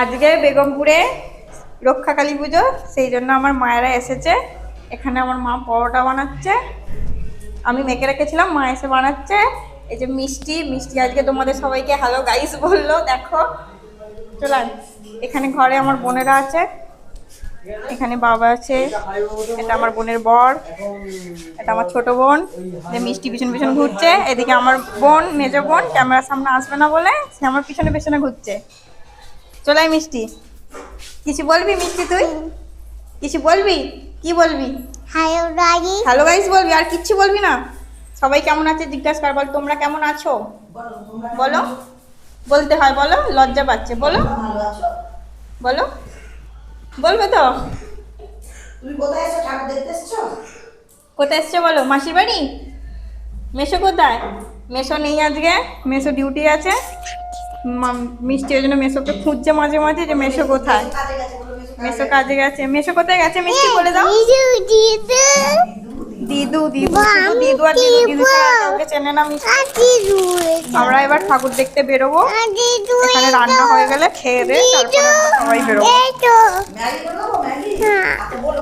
আজকে বেগমপুরে রক্ষাকালী পুজো, সেই জন্য আমার মায়েরা এসেছে। এখানে আমার মা পরোটা বানাচ্ছে, আমি মেখে রেখেছিলাম, মা এসে বানাচ্ছে। এই যে মিষ্টি মিষ্টি আজকে তোমাদের সবাইকে হ্যালো গাইস বললো। দেখো চলান, এখানে ঘরে আমার বোনেরা আছে, এখানে বাবা আছে, এটা আমার বোনের বর, এটা আমার ছোট বোন যে মিষ্টি পিছন পিছন ঘুরছে। এদিকে আমার বোন, মেজো বোন ক্যামেরার সামনে আসবে না বলে সে আমার পিছনে পিছনে ঘুরছে। চলাই মিষ্টি, কিছু বলবি মিষ্টি? তুই কিছু বলবি? কি বলবি? Hello guys. হ্যালো গাইস বলবি, আর কিচ্ছু বলবি না? সবাই কেমন আছে জিজ্ঞাসা কর, বল তোমরা কেমন আছো বলো। বলতে হয়, বলো, লজ্জা পাচ্ছে, বলো বলো, বলবে তো? তুমি কোথায় এসেছো? ঠাকুর দেখতে এসেছো? কোথায় এসছো বলো? মাসির বাড়ি। মেসো কোথায়? মেসো নেই আজকে, মেসো ডিউটি আছে। মিষ্টি ওই জন্য মেসোকে খুঁজছে মাঝে মাঝে যে মেসো কোথায়। কাজে গেছে বলে মেসো কাজে গেছে। মেসো কোথায় গেছে মিষ্টি বলে দাও। দিদু দিদু, শুধু দিদু আর দিদু, দিদু ছাড়া আর কাউকে চেনে না মিষ্টি। আমরা এবার ঠাকুর দেখতে বেরোবো, এখানে রান্না হয়ে গেলে খেয়ে দিয়ে তারপরে আমরা সবাই বেরোবো। ম্যাগি করে দেবো? ম্যাগি? আচ্ছা বলো।